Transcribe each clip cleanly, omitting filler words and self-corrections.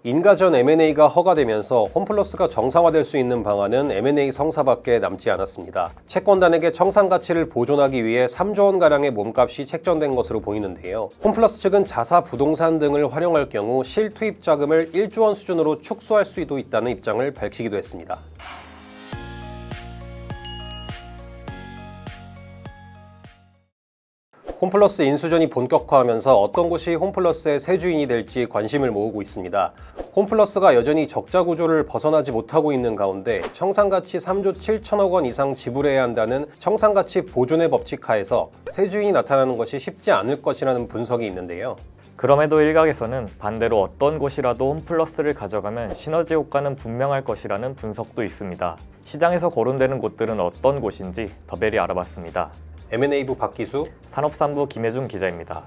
인가전 M&A가 허가되면서 홈플러스가 정상화될 수 있는 방안은 M&A 성사밖에 남지 않았습니다. 채권단에게 청산가치를 보존하기 위해 3조 원가량의 몸값이 책정된 것으로 보이는데요. 홈플러스 측은 자사, 부동산 등을 활용할 경우 실투입 자금을 1조 원 수준으로 축소할 수도 있다는 입장을 밝히기도 했습니다. 홈플러스 인수전이 본격화하면서 어떤 곳이 홈플러스의 새 주인이 될지 관심을 모으고 있습니다. 홈플러스가 여전히 적자 구조를 벗어나지 못하고 있는 가운데 청산가치 3조 7천억 원 이상 지불해야 한다는 청산가치 보존의 법칙 하에서 새 주인이 나타나는 것이 쉽지 않을 것이라는 분석이 있는데요. 그럼에도 일각에서는 반대로 어떤 곳이라도 홈플러스를 가져가면 시너지 효과는 분명할 것이라는 분석도 있습니다. 시장에서 거론되는 곳들은 어떤 곳인지 더벨이 알아봤습니다. M&A부 박기수, 산업산부 김혜준 기자입니다.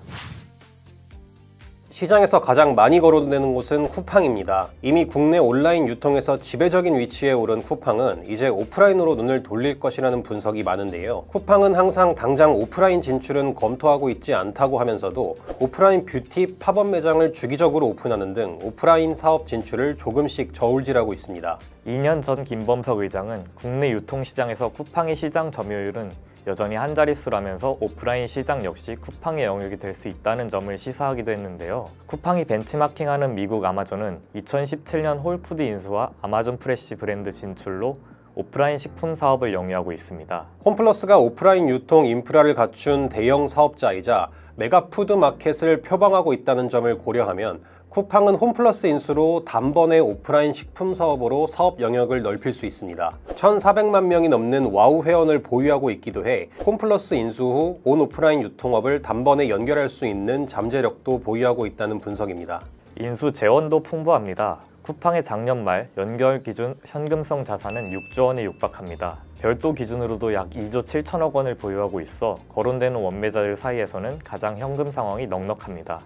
시장에서 가장 많이 거론되는 곳은 쿠팡입니다. 이미 국내 온라인 유통에서 지배적인 위치에 오른 쿠팡은 이제 오프라인으로 눈을 돌릴 것이라는 분석이 많은데요. 쿠팡은 항상 당장 오프라인 진출은 검토하고 있지 않다고 하면서도 오프라인 뷰티 팝업 매장을 주기적으로 오픈하는 등 오프라인 사업 진출을 조금씩 저울질하고 있습니다. 2년 전 김범석 의장은 국내 유통시장에서 쿠팡의 시장 점유율은 여전히 한 자릿수라면서 오프라인 시장 역시 쿠팡의 영역이 될 수 있다는 점을 시사하기도 했는데요. 쿠팡이 벤치마킹하는 미국 아마존은 2017년 홀푸드 인수와 아마존 프레시 브랜드 진출로 오프라인 식품 사업을 영위하고 있습니다. 홈플러스가 오프라인 유통 인프라를 갖춘 대형 사업자이자 메가푸드 마켓을 표방하고 있다는 점을 고려하면 쿠팡은 홈플러스 인수로 단번에 오프라인 식품 사업으로 사업 영역을 넓힐 수 있습니다. 1,400만 명이 넘는 와우 회원을 보유하고 있기도 해 홈플러스 인수 후 온 오프라인 유통업을 단번에 연결할 수 있는 잠재력도 보유하고 있다는 분석입니다. 인수 재원도 풍부합니다. 쿠팡의 작년 말 연결 기준 현금성 자산은 6조 원에 육박합니다. 별도 기준으로도 약 2조 7천억 원을 보유하고 있어 거론되는 원매자들 사이에서는 가장 현금 상황이 넉넉합니다.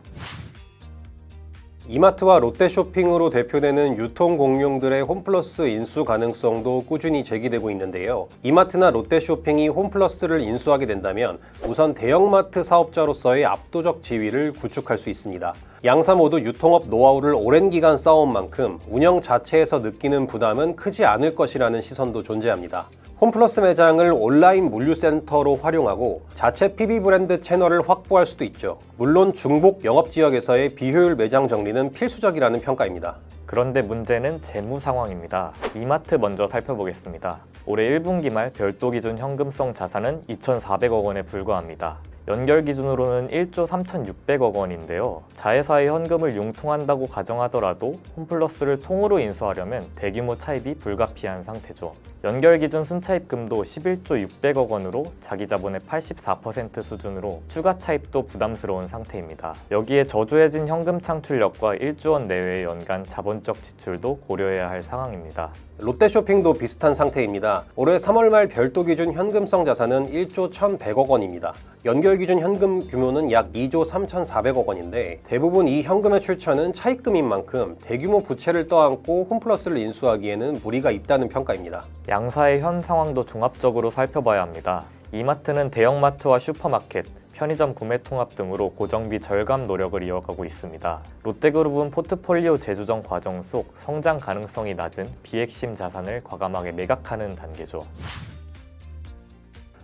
이마트와 롯데쇼핑으로 대표되는 유통공룡들의 홈플러스 인수 가능성도 꾸준히 제기되고 있는데요. 이마트나 롯데쇼핑이 홈플러스를 인수하게 된다면 우선 대형마트 사업자로서의 압도적 지위를 구축할 수 있습니다. 양사 모두 유통업 노하우를 오랜 기간 쌓아온 만큼 운영 자체에서 느끼는 부담은 크지 않을 것이라는 시선도 존재합니다. 홈플러스 매장을 온라인 물류센터로 활용하고 자체 PB 브랜드 채널을 확보할 수도 있죠. 물론 중복 영업지역에서의 비효율 매장 정리는 필수적이라는 평가입니다. 그런데 문제는 재무 상황입니다. 이마트 먼저 살펴보겠습니다. 올해 1분기 말 별도 기준 현금성 자산은 2,400억 원에 불과합니다. 연결 기준으로는 1조 3,600억 원인데요. 자회사의 현금을 융통한다고 가정하더라도 홈플러스를 통으로 인수하려면 대규모 차입이 불가피한 상태죠. 연결 기준 순차입금도 11조 600억 원으로 자기 자본의 84% 수준으로 추가 차입도 부담스러운 상태입니다. 여기에 저조해진 현금 창출력과 1조 원 내외의 연간 자본적 지출도 고려해야 할 상황입니다. 롯데쇼핑도 비슷한 상태입니다. 올해 3월 말 별도 기준 현금성 자산은 1조 1,100억 원입니다. 연결 기준 현금 규모는 약 2조 3,400억 원인데 대부분 이 현금의 출처는 차입금인 만큼 대규모 부채를 떠안고 홈플러스를 인수하기에는 무리가 있다는 평가입니다. 양사의 현 상황도 종합적으로 살펴봐야 합니다. 이마트는 대형마트와 슈퍼마켓, 편의점 구매 통합 등으로 고정비 절감 노력을 이어가고 있습니다. 롯데그룹은 포트폴리오 재조정 과정 속 성장 가능성이 낮은 비핵심 자산을 과감하게 매각하는 단계죠.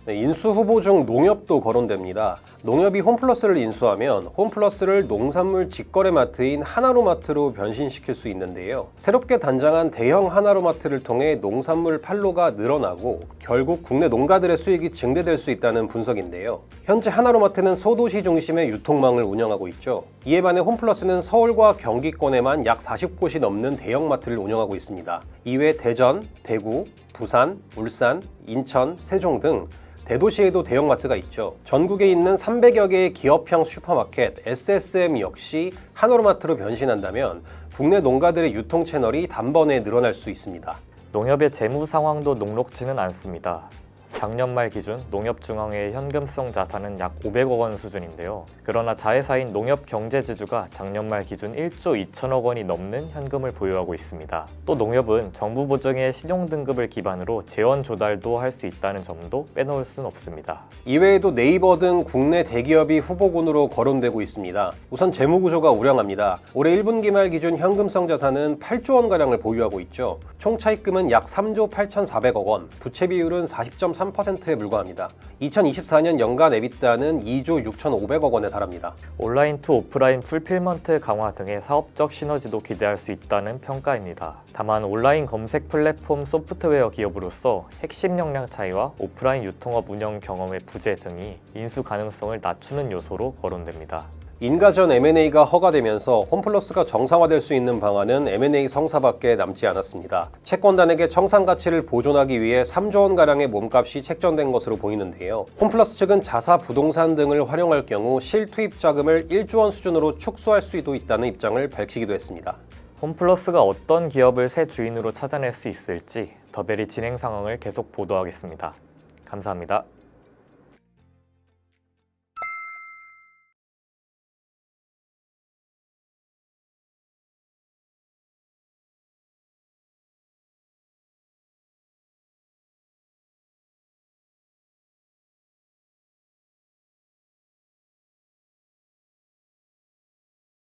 인수 후보 중 농협도 거론됩니다. 농협이 홈플러스를 인수하면 홈플러스를 농산물 직거래 마트인 하나로마트로 변신시킬 수 있는데요. 새롭게 단장한 대형 하나로마트를 통해 농산물 판로가 늘어나고 결국 국내 농가들의 수익이 증대될 수 있다는 분석인데요. 현재 하나로마트는 소도시 중심의 유통망을 운영하고 있죠. 이에 반해 홈플러스는 서울과 경기권에만 약 40곳이 넘는 대형마트를 운영하고 있습니다. 이외 대전, 대구, 부산, 울산, 인천, 세종 등 대도시에도 대형마트가 있죠. 전국에 있는 300여 개의 기업형 슈퍼마켓 SSM 역시 하나로마트로 변신한다면 국내 농가들의 유통 채널이 단번에 늘어날 수 있습니다. 농협의 재무 상황도 녹록지는 않습니다. 작년 말 기준 농협중앙회의 현금성 자산은 약 500억 원 수준인데요. 그러나 자회사인 농협경제지주가 작년 말 기준 1조 2천억 원이 넘는 현금을 보유하고 있습니다. 또 농협은 정부 보증의 신용등급을 기반으로 재원 조달도 할 수 있다는 점도 빼놓을 순 없습니다. 이외에도 네이버 등 국내 대기업이 후보군으로 거론되고 있습니다. 우선 재무구조가 우량합니다. 올해 1분기 말 기준 현금성 자산은 8조 원가량을 보유하고 있죠. 총 차입금은 약 3조 8,400억 원, 부채 비율은 40.3%에 불과합니다. 2024년 연간 에비타는 2조 6,500억 원에 달합니다. 온라인 투 오프라인 풀필먼트 강화 등의 사업적 시너지도 기대할 수 있다는 평가입니다. 다만 온라인 검색 플랫폼 소프트웨어 기업으로서 핵심 역량 차이와 오프라인 유통업 운영 경험의 부재 등이 인수 가능성을 낮추는 요소로 거론됩니다. 인가전 M&A가 허가되면서 홈플러스가 정상화될 수 있는 방안은 M&A 성사밖에 남지 않았습니다. 채권단에게 청산 가치를 보존하기 위해 3조 원가량의 몸값이 책정된 것으로 보이는데요. 홈플러스 측은 자사 부동산 등을 활용할 경우 실투입 자금을 1조 원 수준으로 축소할 수도 있다는 입장을 밝히기도 했습니다. 홈플러스가 어떤 기업을 새 주인으로 찾아낼 수 있을지 더베리 진행 상황을 계속 보도하겠습니다. 감사합니다.